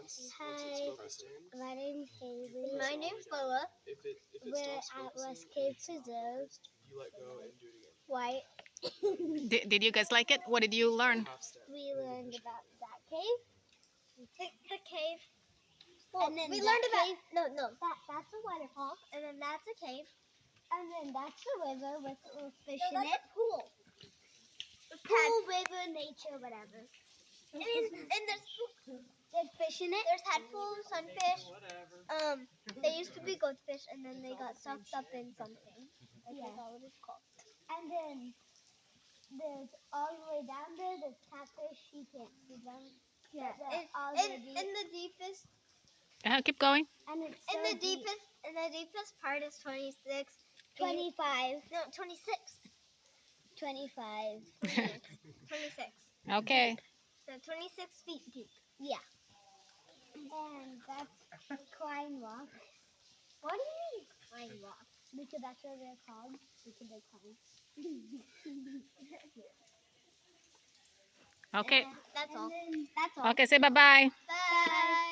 Hi, my name's Haley. My name's Lola. We're at West Cave Preserve. White. Did you guys like it? What did you learn? We learned about that cave. The cave. Well, and then we that learned about cave, that's a waterfall, and then that's a cave, and then that's the river with fish in that's it. a pool. Pool, river, nature, whatever. And There's fish in it. there's tadpoles, sunfish. They used to be goldfish, and then they got sucked up in something. I forgot what it's called. And then there's all the way down there. There's catfish. You can't see them. Yeah. In the deepest. Keep going. And it's In so the deepest part is 26. 25. No, 26. 25. 26. Okay. So 26 feet deep. Yeah. And that's Climb Rock. What do you mean Climb Rock? Because that's what they're called. Because they climb. Okay. That's all. That's all. Okay, say bye-bye. Bye.